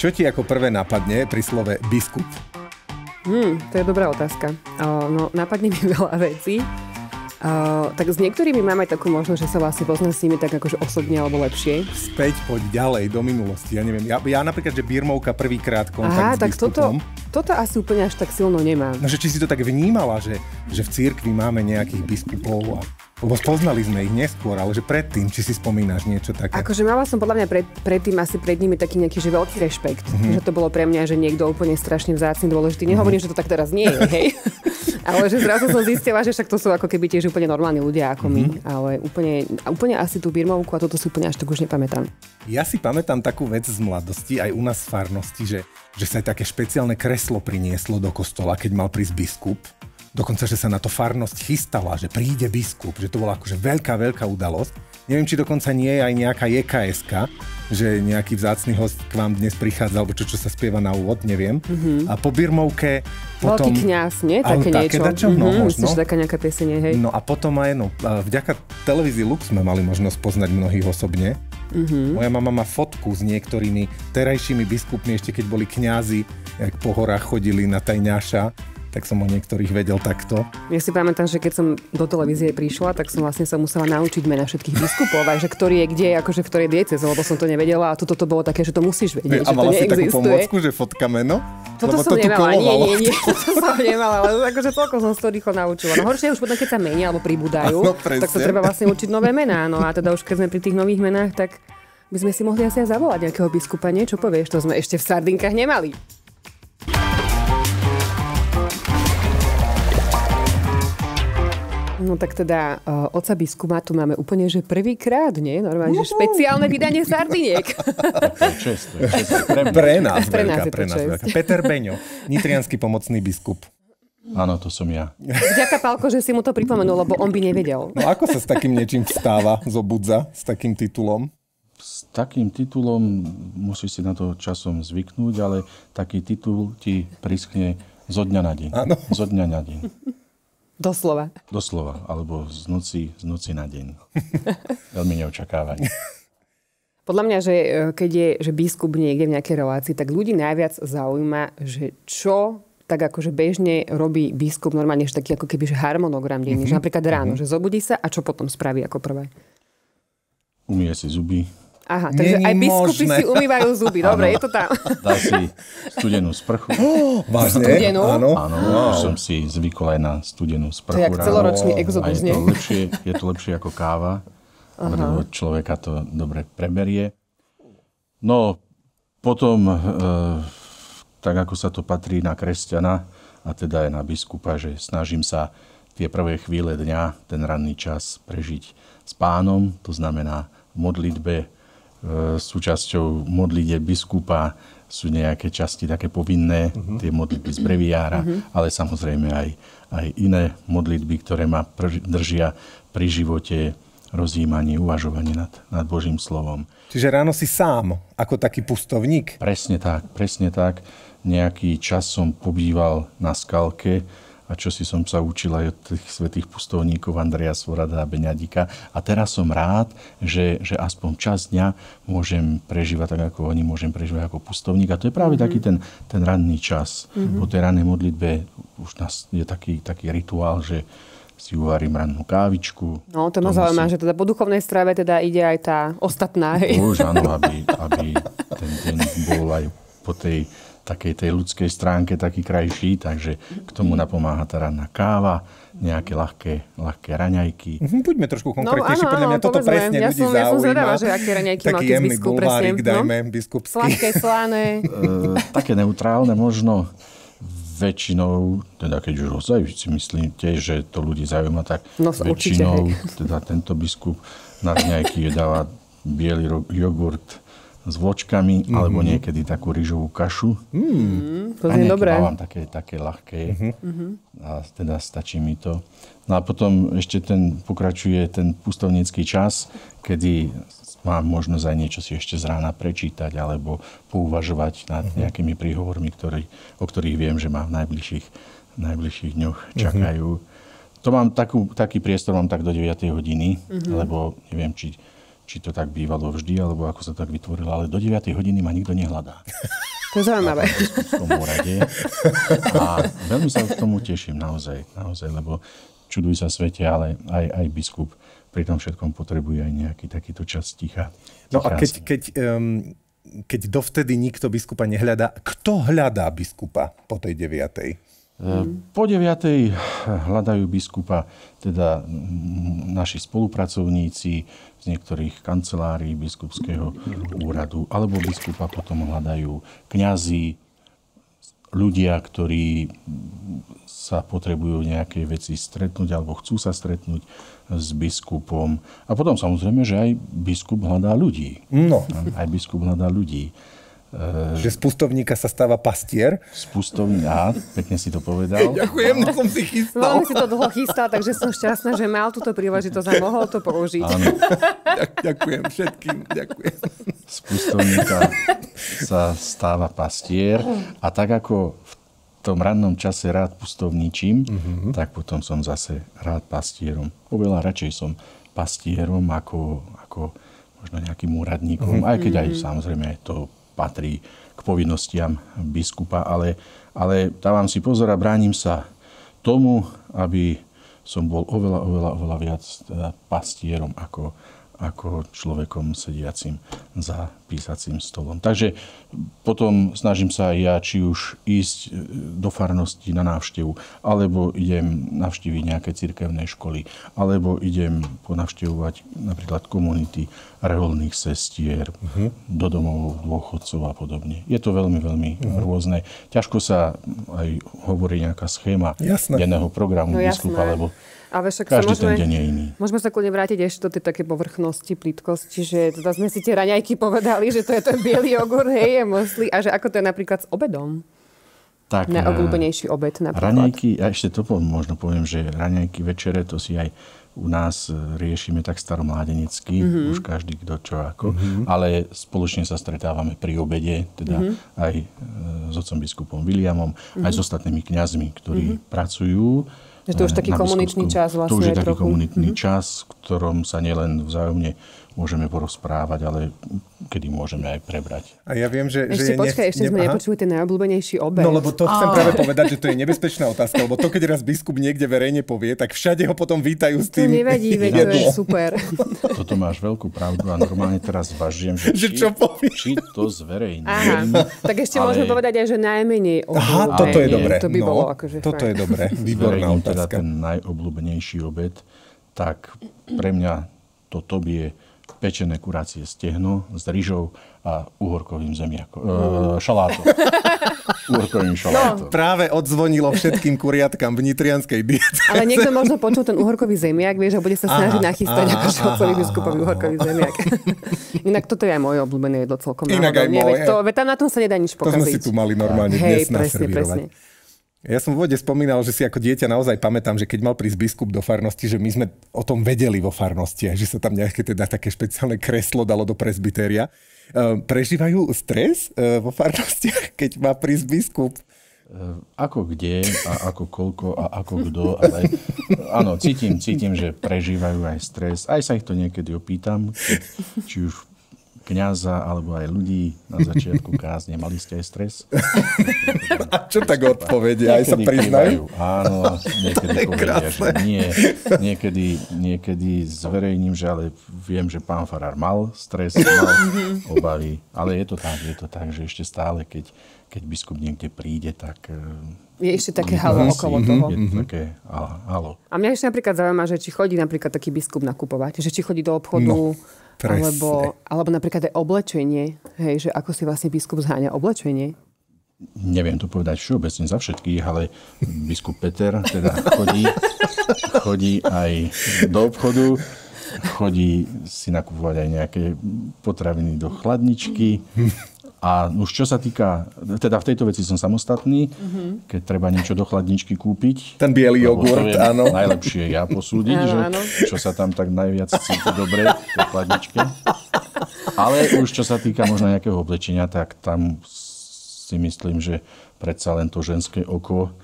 Čo ti ako prvé napadne pri slove biskup? To je dobrá otázka. No, napadne mi veľa vecí. Tak s niektorými máme takú možnosť, že sa vlastne poznám s nimi tak akože osobne alebo lepšie. Späť, poď ďalej do minulosti. Ja neviem, ja napríklad, že birmovka prvýkrát kontakt s biskupom. Toto asi úplne až tak silno nemám. No, že či si to tak vnímala, že v cirkvi máme nejakých biskupov lebo spoznali sme ich neskôr, ale že predtým, či si spomínaš niečo také? Akože mala som podľa mňa predtým asi pred nimi taký nejaký že veľký rešpekt. Že to bolo pre mňa, že niekto úplne strašne vzácny, dôležitý. Nehovorím, že to tak teraz nie je, hej. Ale že zrazu som zistila, že však to sú ako keby tiež úplne normálni ľudia ako my. Ale úplne asi tú birmovku a toto si úplne až tak už nepamätám. Ja si pamätám takú vec z mladosti, aj u nás v farnosti, že sa aj také špeciálne kreslo prinieslo do kostola, keď mal prísť biskup. Dokonca, že sa na to farnosť chystala, že príde biskup, že to bola akože veľká udalosť. Neviem, či dokonca nie je aj nejaká JKS-ka, že nejaký vzácny host k vám dnes prichádza, alebo čo sa spieva na úvod, neviem. A po birmovke potom... Veľký kňaz, nie? Také niečo. No, možno. Myslím, že taká nejaká piesenie, hej. No a potom aj, vďaka televízii Lux sme mali možnosť poznať mnohých osobne. Moja mama má fotku s niektorými terajšími biskupmi, ešte keď boli kňazi, jak po horách chodili na tajňáša. Tak som o niektorých vedel takto. Ja si pamätám, že keď som do televízie prišla, tak som vlastne sa musela naučiť mena všetkých biskupov, že ktorý je kde, akože v ktorej diecéze, lebo som to nevedela a toto bolo také, že to musíš vedieť, že a mala to neexistuje. si takú pomôcku, že fotka meno? Toto som nemala, nie, toto som nemala, ale akože toľko som to rýchlo naučila. No horšie už potom, keď sa menia alebo pribúdajú, tak sa treba vlastne učiť nové mená. No a teda už keď sme pri tých nových menách, tak by sme si mohli asi aj zavolať nejakého biskupa, nie? Čo povieš? To sme ešte v sardinkách nemali. No tak teda oca biskupa tu máme úplne, že prvýkrát, nie? Normálne, že špeciálne vydanie sardiniek. To je čest. Pre nás veľká. Peter Beňo, nitriansky pomocný biskup. Áno, to som ja. Vďaka, Pálko, že si mu to pripomenul, lebo on by nevedel. No ako sa s takým niečím vstáva, zobudza, s takým titulom? S takým titulom musíš si na to časom zvyknúť, ale taký titul ti priskne zo dňa na deň. Áno. Zo dňa na deň. Doslova. Doslova, alebo z noci na deň. Veľmi neočakávané. Podľa mňa, že keď je že biskup niekde v nejakej relácii, tak ľudí najviac zaujíma, že čo tak akože bežne robí biskup normálne, že taký ako keby že harmonogram denný. Že napríklad ráno, že zobudí sa a čo potom spraví ako prvé? Umie si zuby. Aha, takže aj biskupy si umývajú zuby. Dobre, je to tam. Dá si studenú sprchu. Vážne? Studenú? Áno, už som si zvykol aj na studenú sprchu. To je jak celoročný exodus, nie? Je to lepšie ako káva, lebo človeka to dobre preberie. No, potom, tak ako sa to patrí na kresťana, a teda aj na biskupa, že snažím sa tie prvé chvíle dňa, ten ranný čas prežiť s Pánom, to znamená v modlitbe. Súčasťou modlitieb biskupa sú nejaké časti také povinné, tie modlitby z breviára, ale samozrejme aj iné modlitby, ktoré ma držia pri živote, rozjímaní, uvažovaní nad Božím slovom. Čiže ráno si sám, ako taký pustovník? Presne tak. Nejaký čas som pobýval na Skalke, a čo si som sa učil aj od tých svätých pustovníkov Andreja Svorada a Beňadika. A teraz som rád, že aspoň čas dňa môžem prežívať tak, ako oni, môžem prežívať ako pustovník. A to je práve taký ten ranný čas. Po tej rannej modlitbe už nás je taký rituál, že si uvarím rannú kávičku. No, to ma zaujíma, že teda po duchovnej strave teda ide aj tá ostatná. Už áno, aby ten deň bol aj po tej takej tej ľudskej stránke taký krajší, takže k tomu napomáha tá ranná káva, nejaké ľahké raňajky. Buďme trošku konkrétnejší, podľa mňa toto presne ľudí zaujíma. Ja som zvedavá, že aké raňajky mal keď biskup presne. Taký jemný bulvárik, dajme, biskupský. Sladké, slané. Také neutrálne možno. Väčšinou, teda keď už ozaj si myslíte, že to ľudí zaujíma, tak väčšinou teda tento biskup na raňajky dáva biely jogurt s vločkami, alebo niekedy takú rýžovú kašu. To znie dobré. Mávam také ľahké. A teda stačí mi to. No a potom ešte pokračuje ten pustovnícky čas, kedy mám možnosť aj niečo si ešte z rána prečítať, alebo pouvažovať nad nejakými príhovormi, o ktorých viem, že ma v najbližších dňoch čakajú. To mám taký priestor, mám tak do 9 hodiny, lebo neviem, či či to tak bývalo vždy, alebo ako sa tak vytvorilo, ale do 9 hodiny ma nikto nehľadá. To je zaujímavé. A veľmi sa k tomu teším, naozaj, lebo čuduj sa svete, ale aj biskup pri tom všetkom potrebuje aj nejaký takýto čas ticha. No a keď dovtedy nikto biskupa nehľadá, kto hľadá biskupa po tej 9? Po 9 hľadajú biskupa teda naši spolupracovníci z niektorých kancelárií biskupského úradu, alebo biskupa potom hľadajú kňazi, ľudia, ktorí sa potrebujú nejaké veci stretnúť alebo chcú sa stretnúť s biskupom. A potom samozrejme, že aj biskup hľadá ľudí. No. Aj biskup hľadá ľudí. Že z pustovníka sa stáva pastier? Z pustovníka, pekne si to povedal. Ďakujem, no som si chystal. Veľmi si to dlho chystal, takže som šťastná, že mal túto príležitosť a mohol to použiť. Áno. Ďakujem všetkým, ďakujem. Z pustovníka sa stáva pastier a tak ako v tom rannom čase rád pustovníčim, tak potom som zase rád pastierom. Oveľa radšej som pastierom ako možno nejakým úradníkom, aj keď aj samozrejme to patrí k povinnostiam biskupa, ale dávam si pozor a bránim sa tomu, aby som bol oveľa viac pastierom ako človekom sediacim za písacím stolom. Takže potom snažím sa aj ja, či už ísť do farnosti na návštevu, alebo idem navštíviť nejaké cirkevné školy, alebo idem ponavštevovať napríklad komunity reholných sestier, do domov dôchodcov a podobne. Je to veľmi rôzne. Ťažko sa aj hovorí nejaká schéma denného programu biskupa, lebo každý ten deň je iný. Môžeme sa kľudne vrátiť ešte do tej také povrchnosti, plítkosti, že teda sme si tie raňajky povedali, že to je ten biely jogurt, hej, je mosli, a že ako to je napríklad s obedom. Tak, najobľúbenejší obed napríklad. Raňajky, a ešte to možno poviem, že raňajky večere, to si aj u nás riešime tak staromládenecky, už každý kto čo ako, ale spoločne sa stretávame pri obede, teda aj s otcom biskupom Williamom, aj s ostatnými kňazmi, ktorí pracujú. Že to už taký komunitný čas vlastne. To už je taký komunitný čas, v ktorom sa nielen vzájomne môžeme porozprávať, ale kedy môžeme aj prebrať. A ja viem, že... Ešte počkaj, ešte sme nepočuli ten najobľúbenejší obed. No lebo to chcem práve povedať, že to je nebezpečná otázka, lebo to, keď raz biskup niekde verejne povie, tak všade ho potom vítajú s tým. To nevadí, veď to je super. Toto máš veľkú pravdu a normálne teraz zvažujem, že či to zverejním. Tak ešte môžeme povedať aj, že najmenej obed. Aha, toto je dobré. To by bolo akože toto je dobré, výborná otázka. Teda ten najobľúbenejší obed, tak pre mňa toto je pečené kurácie stehno s ryžou a uhorkovým šalátom. Uhorkovým šalátom. No, práve odzvonilo všetkým kuriatkám v nitrianskej diete. Ale niekto možno počul ten uhorkový zemiak, vieš, a bude sa snažiť nachystať ako šolcový biskupový uhorkový zemiak. Inak toto je aj moje obľúbené jedlo celkom. Inak aj moje. Tam na tom sa nedá nič pokaziť. To sme si tu mali normálne dnes naservírovať. Ja som v úvode spomínal, že si ako dieťa naozaj pamätám, že keď mal prísť biskup do farnosti, že my sme o tom vedeli vo farnosti, že sa tam nejaké teda také špeciálne kreslo dalo do presbytéria. Prežívajú stres vo farnostiach, keď má prísť biskup? Ako kde a ako koľko a ako kto, ale áno, cítim, že prežívajú aj stres. Aj sa ich to niekedy opýtam, či už kňaza alebo aj ľudí na začiatku kázne. Mali ste aj stres? A čo tak odpovedia? Aj sa priznajú? Áno, niekedy povedia, že nie. Niekedy zverejním, že ale viem, že pán farár mal stres, mal obavy. Ale je to tak, že ešte stále, keď biskup niekde príde, tak... Je ešte také halo okolo toho. Je to také halo. A mňa ešte napríklad zaujíma, že či chodí napríklad taký biskup nakupovať, že či chodí do obchodu... No. Alebo napríklad aj oblečenie, hej, že ako si vlastne biskup zháňa oblečenie? Neviem to povedať všeobecne za všetkých, ale biskup Peter teda chodí aj do obchodu, chodí si nakupovať aj nejaké potraviny do chladničky. A už čo sa týka, teda v tejto veci som samostatný, keď treba niečo do chladničky kúpiť. Ten biely jogurt, áno. Najlepšie ja posúdiť, čo sa tam tak najviac cíti dobre v tej chladničke. Ale už čo sa týka možno nejakého oblečenia, tak tam si myslím, že predsa len to ženské oko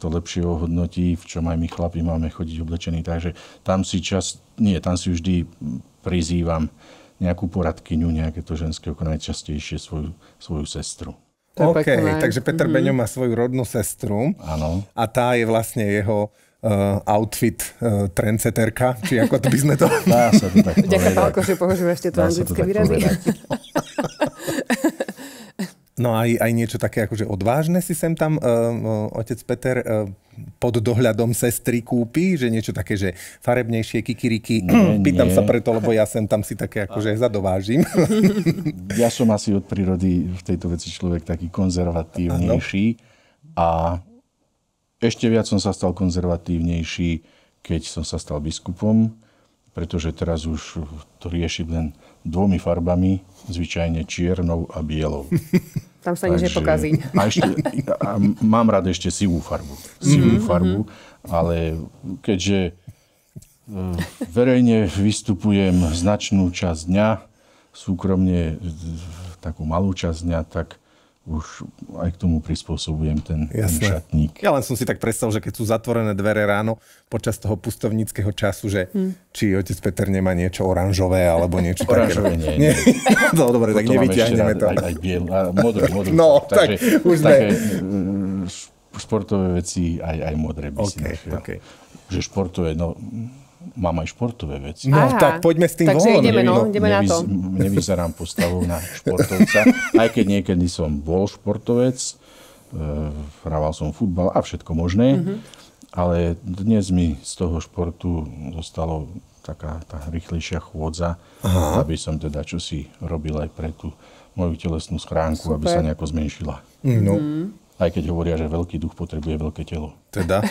to lepšie ohodnotí, v čom aj my chlapi máme chodiť oblečení. Takže tam si vždy prizývam nejakú poradkyňu, nejaké to ženské oko, najčastejšie svoju sestru. OK, takže Peter Beňo má svoju rodnú sestru. Áno. A tá je vlastne jeho outfit trendsetterka, či ako to by sme to... Dá sa to tak povedať. Ďakujem, Pálko, že používaš tieto anglické výrazy. No aj niečo také akože odvážne si sem tam otec Peter pod dohľadom sestry kúpi, že niečo také, že farebnejšie kikiriky. Pýtam sa preto, lebo ja sem tam si také akože zadovážim. Ja som asi od prírody v tejto veci človek taký konzervatívnejší a ešte viac som sa stal konzervatívnejší, keď som sa stal biskupom, pretože teraz už to riešim len 2 farbami, zvyčajne čiernou a bielou. Tam sa nič nepokazí. A mám rád ešte sivú farbu. Ale keďže verejne vystupujem značnú časť dňa, súkromne takú malú časť dňa, tak už aj k tomu prispôsobujem ten šatník. Ja len som si tak predstavil, že keď sú zatvorené dvere ráno počas toho pustovníckeho času, že či otec Peter nemá niečo oranžové alebo niečo také. Oranžové nie. No dobre, tak nevyťahneme to. Aj biel, a modrý. No, tak už sme. Také športové veci, aj modré by si našiel. Okay. Že športové, no... Mám aj športové veci. No tak poďme s tým von. Takže ideme na to. Nevyzerám postavou na športovca. Aj keď niekedy som bol športovec, hrával som futbal a všetko možné, ale dnes mi z toho športu zostalo taká tá rýchlejšia chôdza, aby som teda čosi robil aj pre tú moju telesnú schránku, aby sa nejako zmenšila. No. Aj keď hovoria, že veľký duch potrebuje veľké telo. Teda,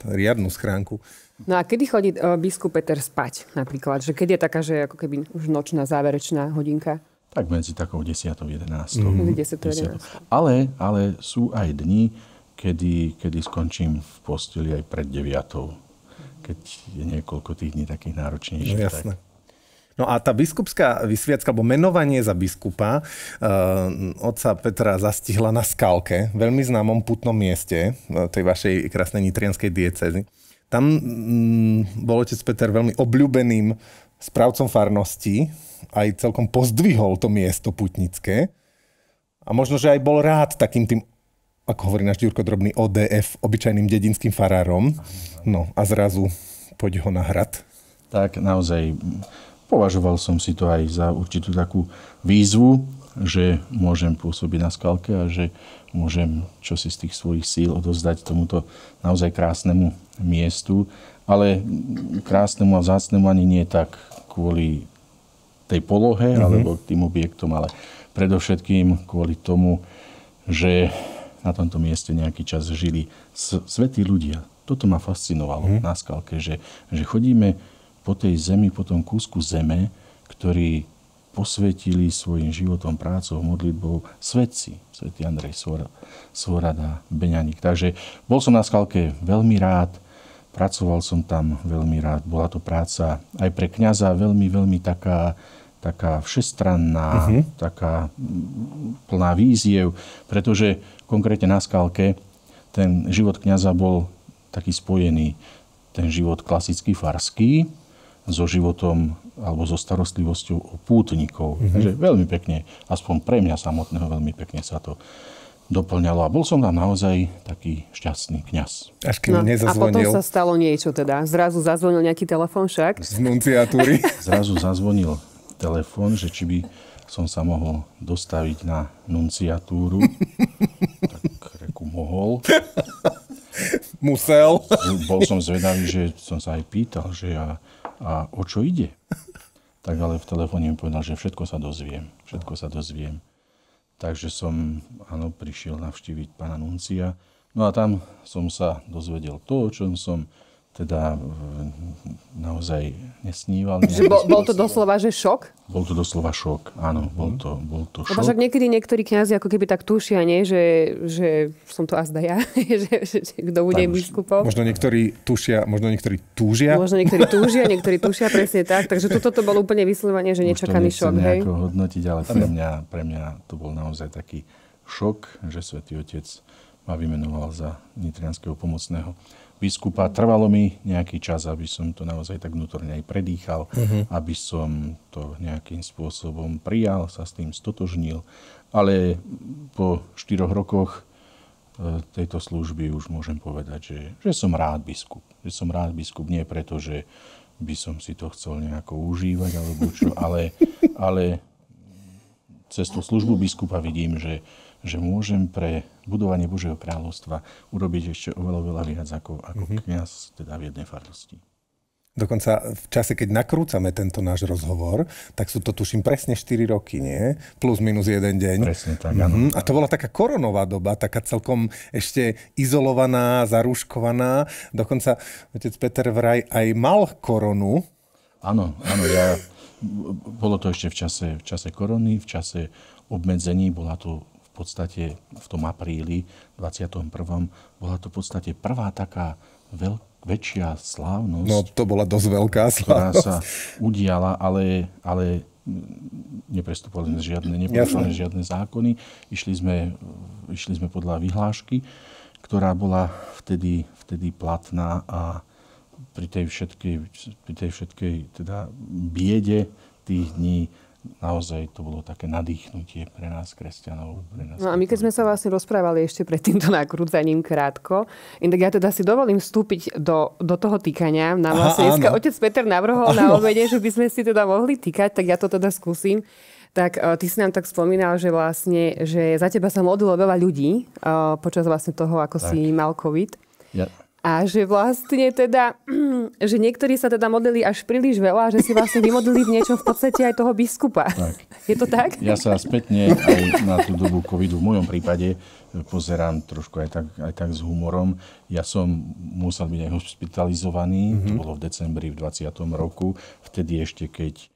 riadnu schránku. No a kedy chodí biskup Peter spať napríklad? Že keď je taká, že ako keby už nočná, záverečná hodinka? Tak medzi takou 10. a 11. Medzi 10. a 11. Ale sú aj dni, kedy skončím v posteli aj pred 9. Keď je niekoľko tých dní takých náročnejších. No jasné. No a tá biskupská vysviacka, alebo menovanie za biskupa otca Petra zastihla na Skalke, veľmi známom putnom mieste tej vašej krásnej nitrianskej diecézy. Tam bol otec Peter veľmi obľúbeným správcom farnosti, aj celkom pozdvihol to miesto putnické. A možno, že aj bol rád takým tým, ako hovorí náš Ďurko Drobný, ODF, obyčajným dedinským farárom. No a zrazu poď ho na hrad. Tak naozaj považoval som si to aj za určitú takú výzvu, že môžem pôsobiť na Skalke a že môžem čosi z tých svojich síl odozdať tomuto naozaj krásnemu miestu. Ale krásnemu a vzácnemu ani nie tak kvôli tej polohe alebo tým objektom, ale predovšetkým kvôli tomu, že na tomto mieste nejaký čas žili svätí ľudia. Toto ma fascinovalo na Skalke, že chodíme po tej zemi, po tom kúsku zeme, ktorý posvetili svojim životom, prácou, modlitbou svätci. Svätý Andrej Svorad a Beňaník. Takže bol som na Skalke veľmi rád, pracoval som tam veľmi rád. Bola to práca aj pre kňaza veľmi, veľmi taká všestranná, taká plná víziev, pretože konkrétne na Skalke ten život kňaza bol taký spojený. Ten život klasický farský so životom alebo so starostlivosťou o pútnikov. Takže veľmi pekne, aspoň pre mňa samotného, veľmi pekne sa to doplňalo. A bol som tam naozaj taký šťastný kňaz. Až keď nezazvonil. A potom sa stalo niečo teda. Zrazu zazvonil nejaký telefón však. Z nunciatúry. Zrazu zazvonil telefón, že či by som sa mohol dostaviť na nunciatúru. Tak reku mohol. Musel. Bol som zvedavý, že som sa aj pýtal, že a o čo ide? Tak ale v telefóne mi povedal, že všetko sa dozviem. Takže som, prišiel navštíviť pána nuncia. No a tam som sa dozvedel to, o čom som teda naozaj nesníval. Že bol to doslova, že šok? Bol to doslova šok, áno, bol to šok. Lebo však niekedy niektorí kňazi ako keby tak tušia, nie? Že som to azda ja, že kto bude biskupom. Možno niektorí tušia, možno niektorí túžia. Možno niektorí túžia, niektorí tušia, presne tak. Takže toto bolo úplne vyslovene, že nečakaný šok. Hej? Už to nechcem nejako hodnotiť, ale pre mňa to bol naozaj taký šok, že Svätý Otec ma vymenoval za nitrianskeho pomocného biskupa. Trvalo mi nejaký čas, aby som to naozaj tak vnútorne aj predýchal, aby som to nejakým spôsobom prijal, sa s tým stotožnil. Ale po 4 rokoch tejto služby už môžem povedať, že som rád biskup. Že som rád biskup nie preto, že by som si to chcel nejako užívať, alebo čo, ale cez tú službu biskupa vidím, že môžem pre budovanie Božieho kráľovstva urobiť ešte oveľa viac ako kňaz teda v jednej farnosti. Dokonca v čase, keď nakrúcame tento náš rozhovor, tak sú to tuším presne 4 roky, nie? Plus minus 1 deň. Presne tak, áno. A to bola taká koronová doba, taká celkom ešte izolovaná, zarúškovaná. Dokonca otec Peter vraj aj mal koronu. Áno, bolo to ešte v čase korony, v čase obmedzení, bola to v podstate v tom apríli 21. bola to v podstate prvá taká väčšia slávnosť. No to bola dosť veľká slávnosť. Ktorá sa udiala, ale neprestupovali žiadne zákony. Išli sme podľa vyhlášky, ktorá bola vtedy platná a pri tej všetkej teda biede tých dní naozaj to bolo také nadýchnutie pre nás, kresťanov. No a my keď sme sa vlastne rozprávali ešte pred týmto nakrúcaním krátko, tak ja teda si dovolím vstúpiť do toho týkania. Nám vlastne dneska otec Peter navrhol na obede, že by sme si teda mohli týkať, tak ja to teda skúsim. Tak ty si nám tak spomínal, že vlastne, že za teba sa modlilo veľa ľudí počas vlastne toho, ako si mal COVID. Ja. A že vlastne teda, že niektorí sa teda modlili až príliš veľa, že si vlastne vymodlili v niečom v podstate aj toho biskupa. Tak. Je to tak? Ja sa spätne aj na tú dobu covidu v mojom prípade pozerám trošku aj tak s humorom. Ja som musel byť aj hospitalizovaný, to bolo v decembri v 20. roku, vtedy ešte keď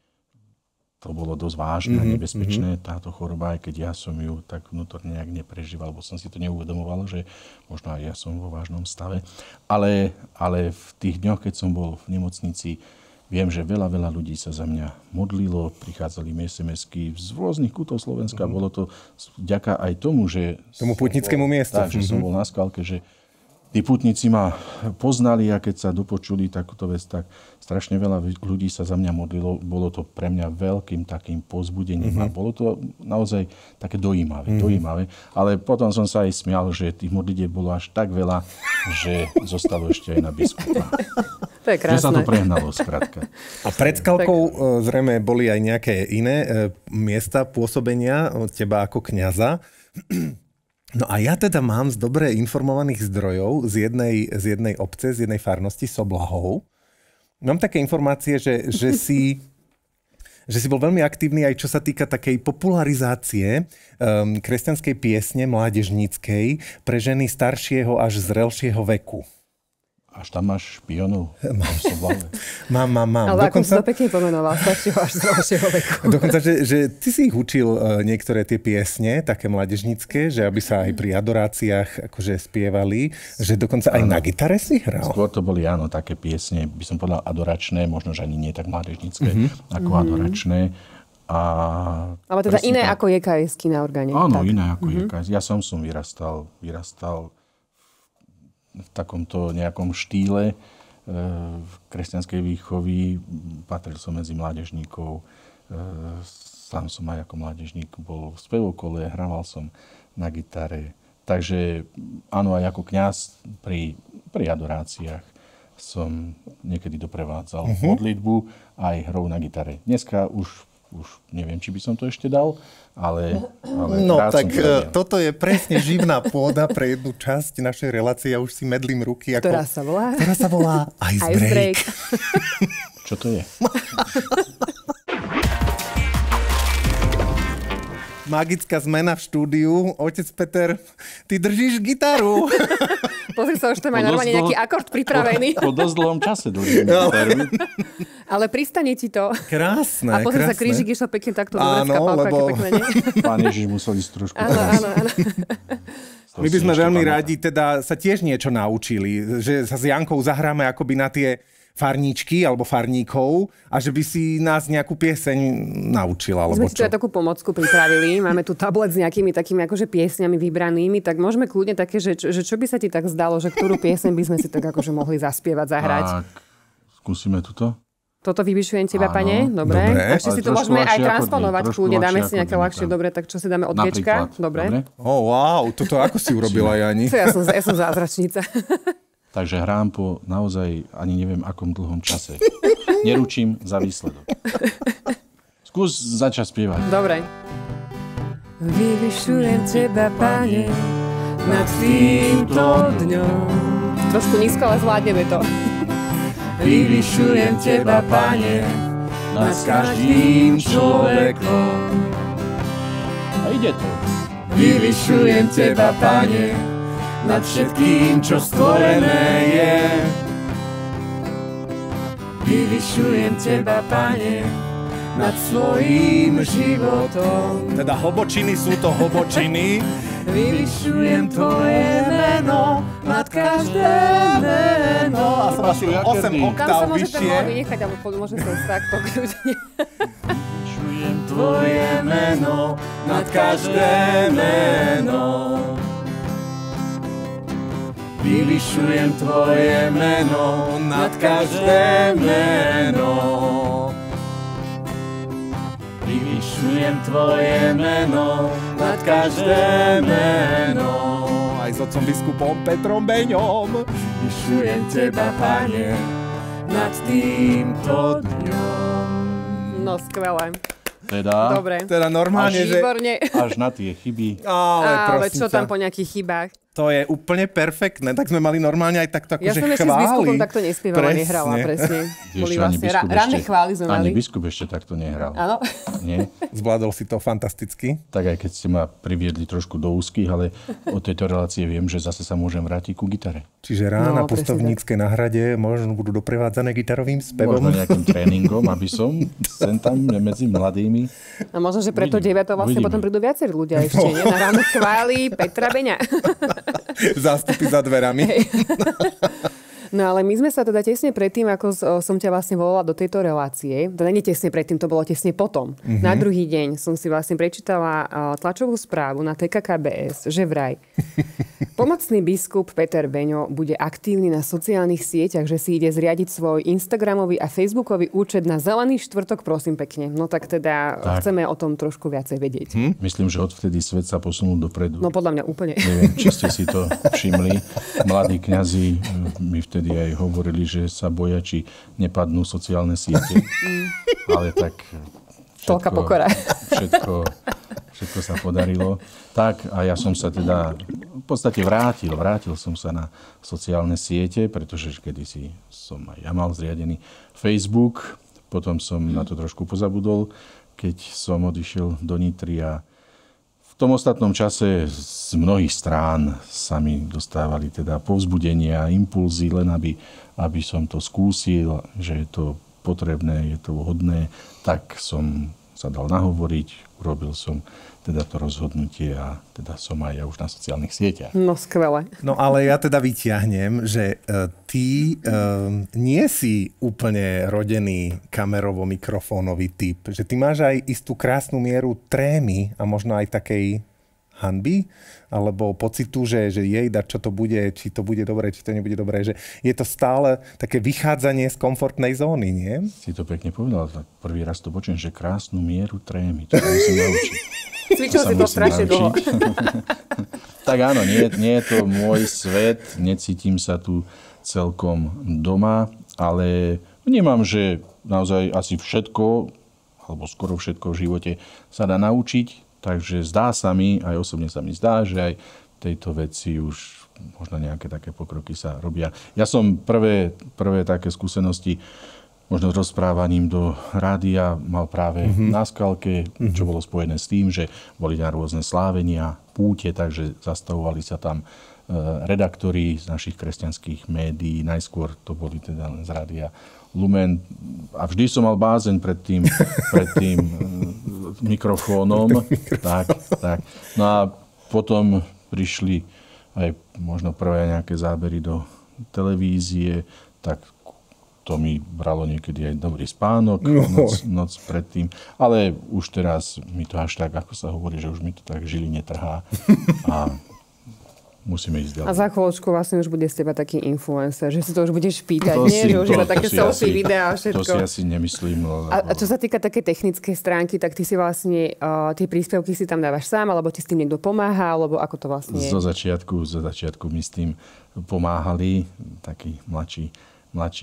to bolo dosť vážne a nebezpečné, táto choroba, aj keď ja som ju tak vnútorne nejak neprežíval, lebo som si to neuvedomoval, že možno aj ja som vo vážnom stave. Ale v tých dňoch, keď som bol v nemocnici, viem, že veľa ľudí sa za mňa modlilo, prichádzali mi SMS-ky z rôznych kútov Slovenska. Bolo to vďaka aj tomu, že... Tomu pútnickému miestu. Tak, že som bol na Skalke, že tí pútnici ma poznali a keď sa dopočuli takúto vec, tak strašne veľa ľudí sa za mňa modlilo. Bolo to pre mňa veľkým takým povzbudením a bolo to naozaj také dojímavé. Ale potom som sa aj smial, že tých modlitieb bolo až tak veľa, že zostalo ešte aj na biskupa. To je krásne. Že sa to prehnalo, skrátka. A pred Skalkou zrejme boli aj nejaké iné miesta pôsobenia od teba ako kňaza. No a ja teda mám z dobre informovaných zdrojov z jednej obce, z jednej farnosti Soblahov. Mám také informácie, že si bol veľmi aktívny aj čo sa týka takej popularizácie kresťanskej piesne mládežníckej pre ženy staršieho až zrelšieho veku. Až tam máš špionov. Mám. Ale ako si to pekne pomenoval, staršieho až zrelšieho veku. Dokonca, že ty si ich učil niektoré tie piesne, také mládežnícke, že aby sa aj pri adoráciách akože spievali, že dokonca aj na gitare si hral. Skôr to boli, áno, také piesne, by som povedal adoračné, možno, že ani nie tak mládežnícke, ako adoračné. Ale teda iné ako JKS-ky na orgáne. Áno, iné ako JKS. Ja som vyrastal v takomto nejakom štýle kresťanskej výchovy. Patril som medzi mládežníkov. Sám som aj ako mládežník bol v spevokole, hrával som na gitare. Takže áno, aj ako kňaz pri adoráciách som niekedy doprevádzal modlitbu aj hrou na gitare. Dneska už neviem, či by som to ešte dal, ale no tak toto je presne živná pôda pre jednu časť našej relácie. Ja už si medlím ruky. Ktorá sa volá Ice Break. Čo to je? Magická zmena v štúdiu. Otec Peter, ty držíš gitaru. Pozri sa, už to má normálne nejaký akord pripravený. Po dosť dlhom čase držím gitaru. Ale pristane ti to. Krásne. A pozri sa, krížik išlo pekne takto do vrecka pálka, lebo... pekne, nie? Pán Ježiš musel ísť trošku. Áno. My by sme veľmi radi teda sa tiež niečo naučili. Že sa s Jankou zahráme akoby na tie farníčky alebo farníkov a že by si nás nejakú pieseň naučila. My sme si tu aj takú pomocku pripravili. Máme tu tablet s nejakými takými akože piesňami vybranými, tak môžeme kľudne také, že čo by sa ti tak zdalo, že ktorú pieseň by sme si tak akože mohli zaspievať, zahrať. Tak, skúsime tuto. Toto Vyvyšujem teba, pane. Dobre. Ešte si to môžeme aj transponovať. Kľudne dáme si nejaké ľahšie. Dobre, tak čo si dáme od Gečka? Dobre. Wow, toto ako si urobila, Jani? Ja som zázračnica. Takže hrám po naozaj ani neviem akom dlhom čase. Neručím za výsledok. Skús začať spievať. Dobre. Vyvyšujem teba, pane, nad týmto dňom. Trošku nízko, ale zvládneme to. Vyvyšujem teba, pane, nad každým človekom. A ide to. Vyvyšujem teba, pane, nad všetkým, čo stvorené je. Vyvyšujem teba, pane, nad svojím životom. Teda hlbočiny sú to hlbočiny. Vyvyšujem tvoje meno nad každé meno. A som asi 8 oktáv vyššie. Tam sa môže vynechať, alebo môže sa ísť takto kľudne. Vyvyšujem tvoje meno nad každé meno. Vyvyšujem tvoje meno nad každé meno. Vyvyšujem tvoje meno nad každé meno. Aj s otcom biskupom Petrom Beňom. Vyvyšujem teba, pane, nad týmto dňom. No, skvelé. Teda normálne, že... Až na tie chyby. Ale čo tam po nejakých chybách? To je úplne perfektné. Tak sme mali normálne aj takto akože chváli. Ja som ešte s biskupom takto nespievala, nehrala, presne. Boli vlastne ranné chvály sme mali. Ani biskup ešte takto nehral. Áno. Nie? Zvládol si to fantasticky. Tak aj keď ste ma priviedli trošku do úzkých, ale od tejto relácie viem, že zase sa môžem vrátiť ku gitare. Čiže rána pustovnícke na hrade možno budú doprevádzané gitarovým spevom. Možno nejakým tréningom, aby som sem tam medzi mladými. A možno, že preto 9. vlastne potom prídu viacerí ľudia ešte, nie? Na ranné chvály Petra Beňa. Zástupy za dverami. No ale my sme sa teda tesne predtým, ako som ťa vlastne volala do tejto relácie, teda nie tesne predtým, to bolo tesne potom. Na druhý deň som si vlastne prečítala tlačovú správu na TKKBS, že vraj pomocný biskup Peter Beňo bude aktívny na sociálnych sieťach, že si ide zriadiť svoj Instagramový a Facebookový účet na Zelený štvrtok, prosím pekne. No tak teda chceme o tom trošku viacej vedieť. Myslím, že odvtedy svet sa posunul dopredu. No podľa mňa úplne. Neviem, či ste si to všimli. Mladí kňazi mi vtedy aj hovorili, že sa boja, či nepadnú sociálne siete. Ale tak toľká pokora. Všetko sa podarilo. Tak a ja som sa teda v podstate vrátil som sa na sociálne siete, pretože kedysi som aj ja mal zriadený Facebook, potom som na to trošku pozabudol, keď som odišiel do Nitry a v tom ostatnom čase z mnohých strán sa mi dostávali teda povzbudenia, impulzy, len aby som to skúsil, že je to potrebné, je to vhodné, tak som sa dal nahovoriť, urobil som teda to rozhodnutie a teda som aj ja už na sociálnych sieťach. No skvelé. No ale ja teda vyťahnem, že ty nie si úplne rodený kamerovo-mikrofónový typ. Že ty máš aj istú krásnu mieru trémy a možno aj takej hanby, alebo pocitu, že čo to bude, či to bude dobré, či to nebude dobré. Že je to stále také vychádzanie z komfortnej zóny, nie? Si to pekne povedal, tak prvý raz to počujem, že krásnu mieru trémy. To sa musím naučiť. Cvičil si to strašne dlho. Tak áno, nie je to môj svet, necítim sa tu celkom doma, ale vnímam, že naozaj asi všetko, alebo skoro všetko v živote sa dá naučiť. Takže zdá sa mi, aj osobne sa mi zdá, že aj tejto veci už možno nejaké také pokroky sa robia. Ja som prvé také skúsenosti možno s rozprávaním do rádia mal práve na Skalke, čo bolo spojené s tým, že boli na rôzne slávenia, púte, takže zastavovali sa tam redaktori z našich kresťanských médií. Najskôr to boli teda z rádia Lumen. A vždy som mal bázeň pred tým mikrofónom. Tak. No a potom prišli aj možno prvé nejaké zábery do televízie, tak to mi bralo niekedy aj dobrý spánok noc predtým. Ale už teraz mi to až tak, ako sa hovorí, že už mi to tak žili netrhá. A musíme ísť ďalej. A za chvíľočku vlastne už bude z teba taký influencer, že si to už budeš pýtať, nie? Že už iba také selfie, videá a všetko. To si asi nemyslím. A čo sa týka také technickej stránky, tak ty si vlastne tie príspevky si tam dávaš sám, alebo ti s tým niekto pomáha, alebo ako to vlastne je? Zo začiatku mi s tým pomáhali takí mladší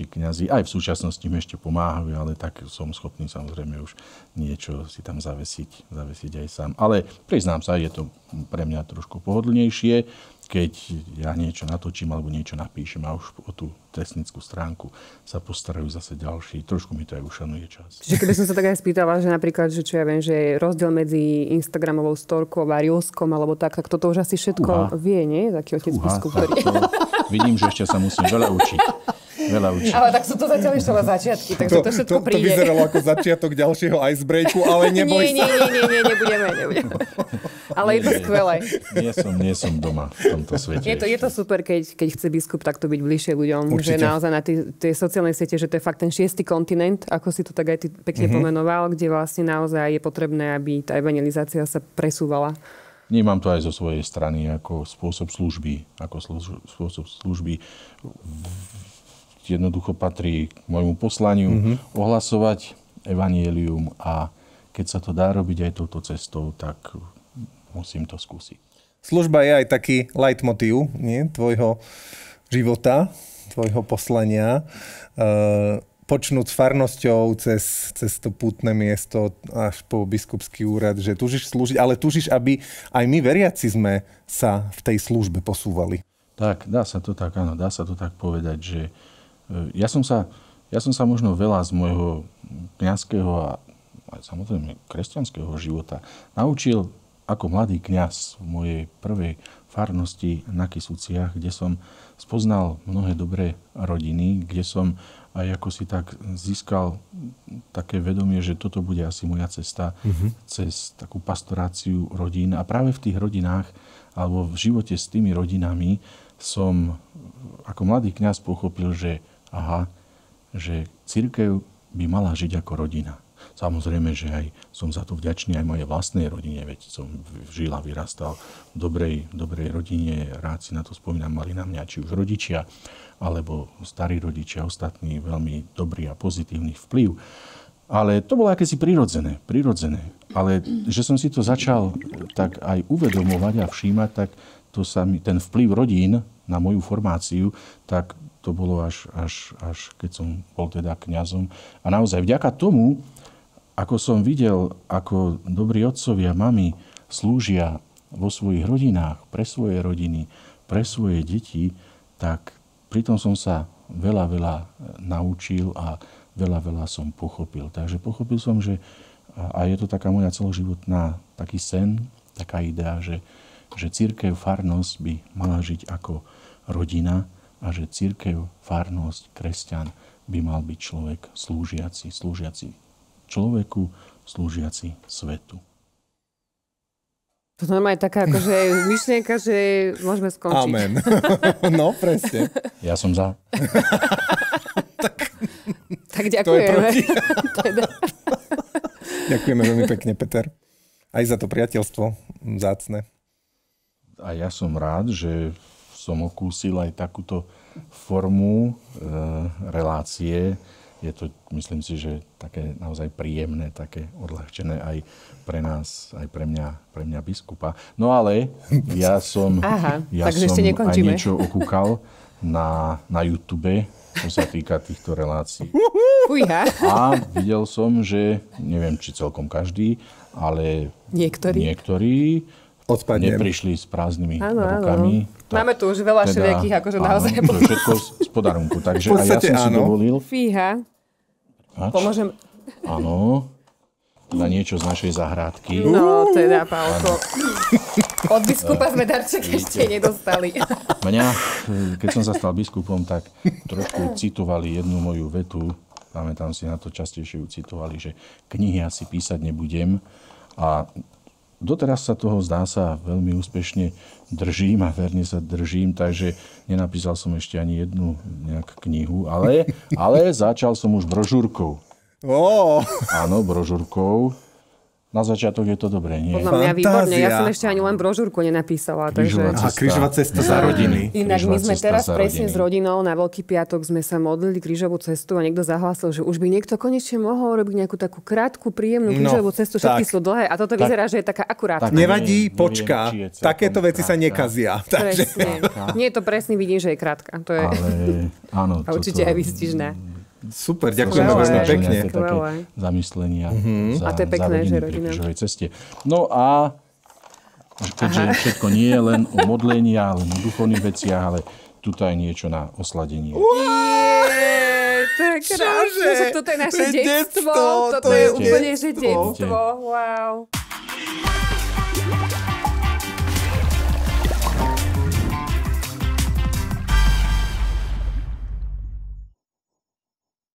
kňazi. Aj v súčasnosti mi ešte pomáhajú, ale tak som schopný samozrejme už niečo si tam zavesiť aj sám. Ale priznám sa, je to pre mňa trošku pohodlnejšie, keď ja niečo natočím alebo niečo napíšem a už o tú technickú stránku sa postarajú zase ďalší. Trošku mi to aj ušanuje čas. Čiže keby som sa tak aj spýtala, že napríklad, že čo ja viem, že je rozdiel medzi Instagramovou storkou a Reelskom alebo tak toto už asi všetko vie, nie? Taký otec biskup, ktorý... Vidím, že ešte sa musím veľa učiť. Ale tak sú to zatiaľ ešte len začiatky, takže to všetko príde. To vyzeralo ako začiatok ďalšieho icebreaku, ale neboj sa. Nie, nebudeme. Ale je to skvelé. Nie som doma v tomto svete. Je to super, keď chce biskup takto byť bližšie ľuďom. Určite. Že naozaj na tie sociálne siete, že to je fakt ten 6. kontinent, ako si to tak aj ty pekne pomenoval, kde vlastne naozaj je potrebné, aby tá evangelizácia sa presúvala. Vnímam to aj zo svojej strany ako spôsob služby. Jednoducho patrí k môjmu poslaniu ohlasovať evanjelium a keď sa to dá robiť aj touto cestou, tak musím to skúsiť. Služba je aj taký leitmotív, nie? Tvojho života, tvojho poslania. Počnúť s farnosťou cez to pútne miesto až po biskupský úrad, že túžiš slúžiť, ale túžiš, aby aj my veriaci sme sa v tej službe posúvali. Tak, dá sa to tak povedať, že ja som sa možno veľa z môjho kňazského a samozrejme kresťanského života naučil ako mladý kňaz v mojej prvej farnosti na Kysuciach, kde som spoznal mnohé dobré rodiny, kde som aj ako si tak získal také vedomie, že toto bude asi moja cesta cez takú pastoráciu rodín. A práve v tých rodinách alebo v živote s tými rodinami som ako mladý kňaz pochopil, že cirkev by mala žiť ako rodina. Samozrejme, že aj som za to vďačný aj mojej vlastnej rodine, veď som žil a vyrastal v dobrej rodine. Rád si na to spomínam, mali na mňa či už rodičia, alebo starí rodičia, ostatní veľmi dobrý a pozitívny vplyv. Ale to bolo akési prirodzené. Ale že som si to začal tak aj uvedomovať a všímať, tak to sa mi, ten vplyv rodín na moju formáciu, tak to bolo až keď som bol teda kňazom. A naozaj vďaka tomu, ako som videl, ako dobrí otcovia, mamy slúžia vo svojich rodinách, pre svoje rodiny, pre svoje deti, tak pritom som sa veľa naučil a veľa som pochopil. Takže pochopil som, že a je to taká moja celoživotná taký sen, taká idea, že cirkev, farnosť by mala žiť ako rodina a že cirkev, farnosť, kresťan by mal byť človek slúžiaci človeku, slúžiaci svetu. To normálne je taká akože myšlienka, že môžeme skončiť. Amen. No, presne. Ja som za. Tak ďakujeme. Ďakujeme veľmi pekne, Peter. Aj za to priateľstvo vzácne. A ja som rád, že som okúsil aj takúto formu relácie. Je to, myslím si, že také naozaj príjemné, také odľahčené aj pre nás, aj pre mňa biskupa. No ale ja som aj niečo okúkal na YouTube, čo sa týka týchto relácií. Fujha. A videl som, že neviem, či celkom každý, ale niektorí neprišli s prázdnymi rukami. Áno. Máme tu už veľa všelijakých, akože naozaj. To je všetko z podarunku. Takže aj ja som si dovolil. Fíha. Pomôžem. Áno. Za niečo z našej zahrádky. No, teda, Pálko. Od biskupa sme darček ešte nedostali. Mňa, keď som sa stal biskupom, tak trošku citovali jednu moju vetu. Pamätám si na to, častejšie ju citovali, že knihy asi písať nebudem. A doteraz sa toho, zdá sa, veľmi úspešne držím a verne sa držím, takže nenapísal som ešte ani jednu nejakú knihu, ale začal som už brožúrkou. Áno, brožúrkou. Na začiatok je to dobré, nie? Podľa mňa výborne. Ja som ešte ani len brožúrku nenapísala. Krížová cesta za rodiny. Inak my sme teraz presne s rodinou na Veľký piatok sme sa modlili krížovú cestu a niekto zahlásil, že už by niekto konečne mohol robiť nejakú takú krátku, príjemnú krížovú cestu. Všetky sú dlhé a toto vyzerá, že je taká akurátna. Nevadí, počká. Takéto veci sa nekazia. Nie je to presne, vidím, že je krátka. To je... Áno. A určite aj vystižné. Super, ďakujem veľmi pekne. Také zamyslenia a to je pekné, že rodina. Ceste. No a keďže všetko nie je len o modlení, len o duchovných veciach, ale tuto aj niečo na osladenie. To je krásne, že toto je naše detstvo. Toto je úplne, že detstvo. Wow.